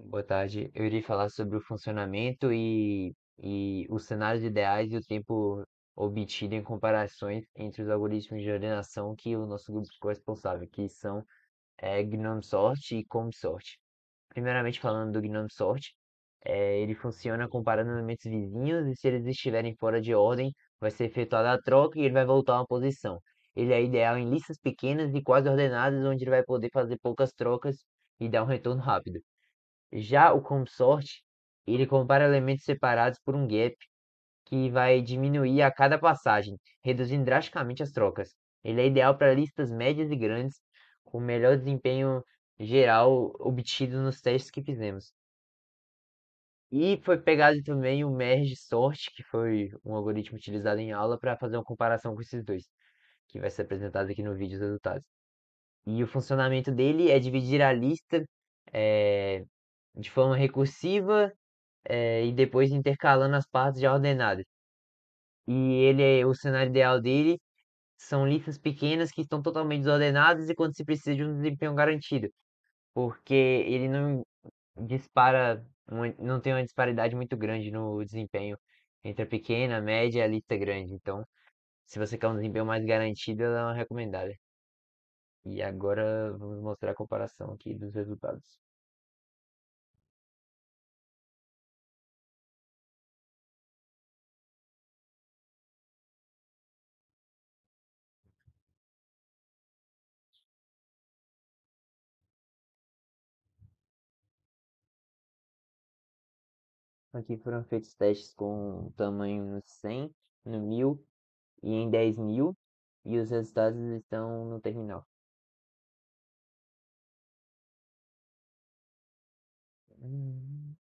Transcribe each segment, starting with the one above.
Boa tarde. Eu irei falar sobre o funcionamento e os cenários ideais e o tempo obtido em comparações entre os algoritmos de ordenação que o nosso grupo ficou responsável, que são Gnome Sort e Comb Sort. Primeiramente falando do Gnome Sort, ele funciona comparando elementos vizinhos e se eles estiverem fora de ordem, vai ser efetuada a troca e ele vai voltar a uma posição. Ele é ideal em listas pequenas e quase ordenadas, onde ele vai poder fazer poucas trocas e dar um retorno rápido. Já o CombSort, ele compara elementos separados por um gap que vai diminuir a cada passagem, reduzindo drasticamente as trocas. Ele é ideal para listas médias e grandes, com melhor desempenho geral obtido nos testes que fizemos. E foi pegado também o Merge Sort, que foi um algoritmo utilizado em aula para fazer uma comparação com esses dois, que vai ser apresentado aqui no vídeo os resultados. E o funcionamento dele é dividir a lista eh, de forma recursiva e depois intercalando as partes já ordenadas. E o cenário ideal dele são listas pequenas que estão totalmente desordenadas e quando se precisa de um desempenho garantido, porque ele não dispara, não tem uma disparidade muito grande no desempenho entre a pequena, a média e a lista grande. Então, se você quer um desempenho mais garantido, ela é uma recomendada. E agora vamos mostrar a comparação aqui dos resultados. Aqui foram feitos testes com tamanho no 100, no 1000 e em 10.000, e os resultados estão no terminal. Hum,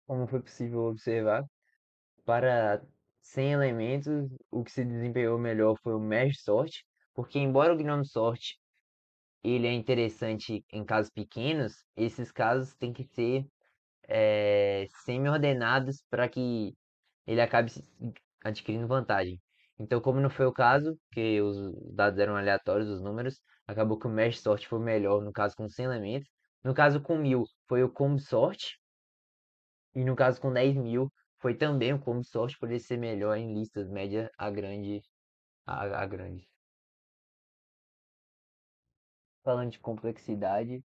Como foi possível observar, para 100 elementos, o que se desempenhou melhor foi o Merge Sort, porque embora o Gnome Sort ele é interessante em casos pequenos, esses casos têm que ser semi-ordenados para que ele acabe adquirindo vantagem. Então, como não foi o caso, que os dados eram aleatórios, os números, acabou que o Mesh Sort foi melhor no caso com 100 elementos. No caso com 1000 foi o Comb Sort. E no caso com 10.000 foi também o Comb Sort por ele ser melhor em listas média a grande. A grande. Falando de complexidade,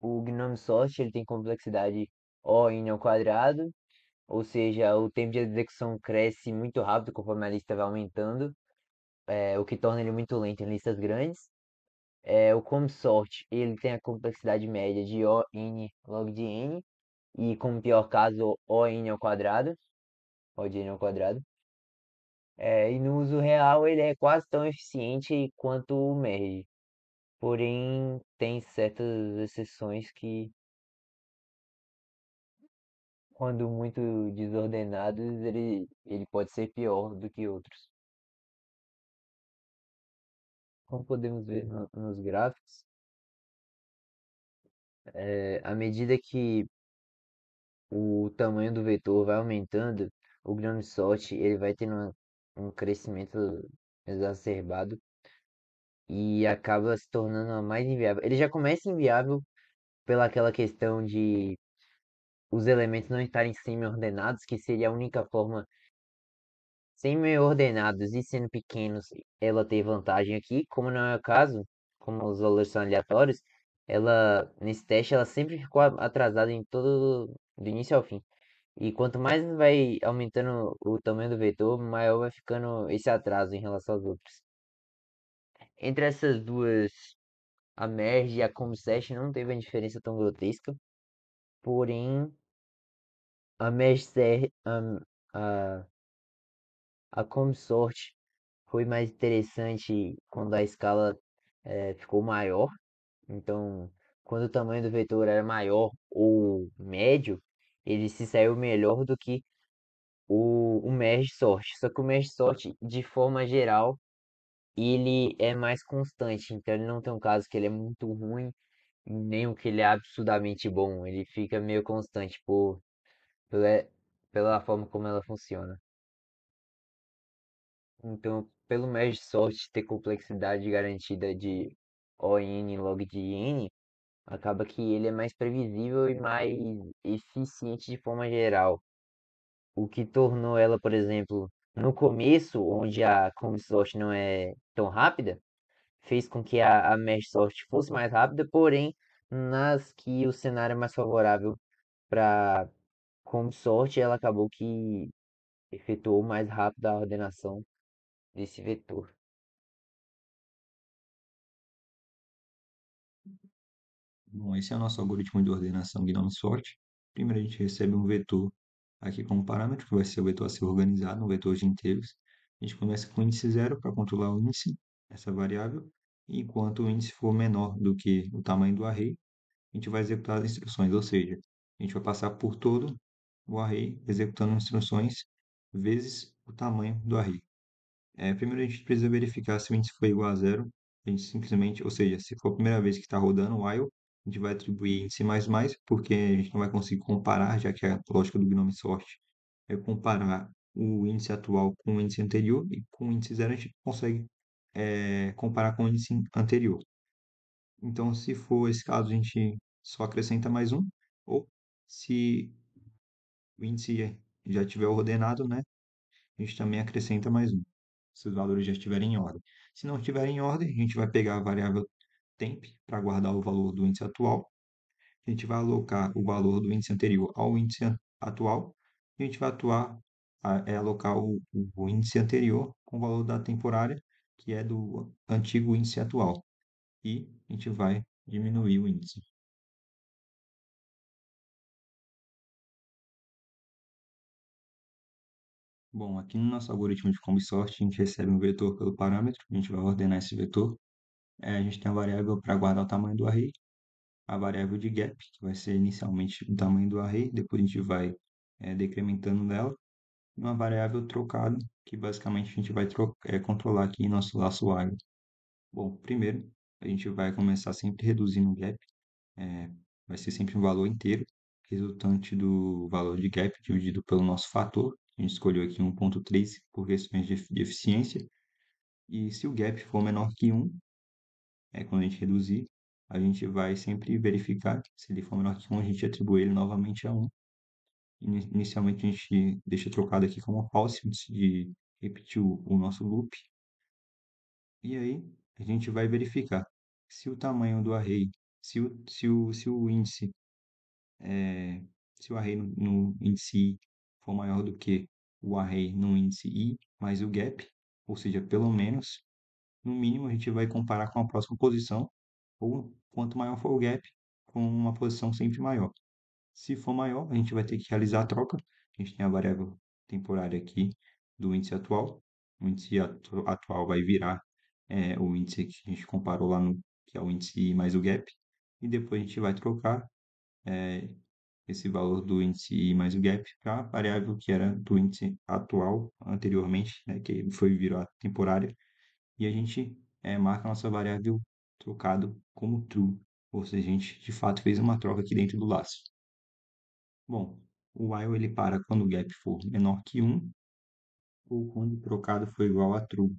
o Gnome Sort ele tem complexidade O n ao quadrado, ou seja, o tempo de execução cresce muito rápido conforme a lista vai aumentando, o que torna ele muito lento em listas grandes. O ComSort, ele tem a complexidade média de O n log de n, e como pior caso, O n ao quadrado, O de n ao quadrado. E no uso real ele é quase tão eficiente quanto o Merge, porém tem certas exceções que, quando muito desordenados, ele pode ser pior do que outros. Como podemos ver nos gráficos, à medida que o tamanho do vetor vai aumentando, o grão de sorte ele vai tendo um crescimento exacerbado e acaba se tornando mais inviável. Ele já começa inviável pela aquela questão de os elementos não estarem semi-ordenados, que seria a única forma semi-ordenados e sendo pequenos, ela ter vantagem aqui, como não é o caso, como os valores são aleatórios, ela nesse teste ela sempre ficou atrasada em todo do início ao fim. E quanto mais vai aumentando o tamanho do vetor, maior vai ficando esse atraso em relação aos outros. Entre essas duas, a merge e a comset não teve uma diferença tão grotesca, porém a merge a, a consort foi mais interessante quando a escala ficou maior. Então, quando o tamanho do vetor era maior ou médio, ele se saiu melhor do que o merge sort. Só que o merge sort, de forma geral, ele é mais constante. Então, ele não tem um caso que ele é muito ruim, nem um que ele é absurdamente bom. Ele fica meio constante pela, pela forma como ela funciona. Então, pelo merge sort ter complexidade garantida de ON log de N, acaba que ele é mais previsível e mais eficiente de forma geral. O que tornou ela, por exemplo, no começo, onde a consort não é tão rápida, fez com que a merge sort fosse mais rápida, porém, nas que o cenário é mais favorável para consort, ela acabou que efetuou mais rápido a ordenação desse vetor. Bom, esse é o nosso algoritmo de ordenação Gnome-Sort. Primeiro a gente recebe um vetor aqui como parâmetro, que vai ser o vetor a ser organizado, um vetor de inteiros. A gente começa com o índice zero para controlar o índice, essa variável. E enquanto o índice for menor do que o tamanho do array, a gente vai executar as instruções, ou seja, a gente vai passar por todo o array executando instruções vezes o tamanho do array. Primeiro a gente precisa verificar se o índice foi igual a zero. A gente simplesmente, ou seja, se for a primeira vez que está rodando o while, a gente vai atribuir índice mais mais, porque a gente não vai conseguir comparar, já que a lógica do Gnome Sort é comparar o índice atual com o índice anterior, e com o índice zero a gente consegue comparar com o índice anterior. Então, se for esse caso, a gente só acrescenta mais um, ou se o índice já estiver ordenado, né, a gente também acrescenta mais um, se os valores já estiverem em ordem. Se não estiverem em ordem, a gente vai pegar a variável temp para guardar o valor do índice atual, a gente vai alocar o valor do índice anterior ao índice atual, e a gente vai alocar o índice anterior com o valor da temporária, que é do antigo índice atual, e a gente vai diminuir o índice. Bom, aqui no nosso algoritmo de Combsort, a gente recebe um vetor pelo parâmetro, a gente vai ordenar esse vetor. A gente tem a variável para guardar o tamanho do array, a variável de gap, que vai ser inicialmente o tamanho do array, depois a gente vai decrementando dela, e uma variável trocado, que basicamente a gente vai controlar aqui em nosso laço while. Bom, primeiro, a gente vai começar sempre reduzindo o gap, é, vai ser sempre um valor inteiro, resultante do valor de gap dividido pelo nosso fator. A gente escolheu aqui 1.3 por questões de eficiência. E se o gap for menor que 1, quando a gente reduzir, a gente vai sempre verificar. Se ele for menor que 1, a gente atribui ele novamente a 1. Inicialmente a gente deixa trocado aqui como false antes de repetir o nosso loop. E aí a gente vai verificar se o tamanho do array, se o índice é, se o array no índice i for maior do que o array no índice i mais o gap, ou seja, pelo menos, no mínimo a gente vai comparar com a próxima posição, ou quanto maior for o gap, com uma posição sempre maior. Se for maior, a gente vai ter que realizar a troca. A gente tem a variável temporária aqui do índice atual. O índice atual vai virar o índice que a gente comparou lá no, que é o índice i mais o gap. E depois a gente vai trocar é, esse valor do índice I mais o gap para a variável que era do índice atual anteriormente, né, que foi virar temporária, e a gente marca a nossa variável trocado como true, ou seja, a gente de fato fez uma troca aqui dentro do laço. Bom, O while ele para quando o gap for menor que um ou quando trocado for igual a true.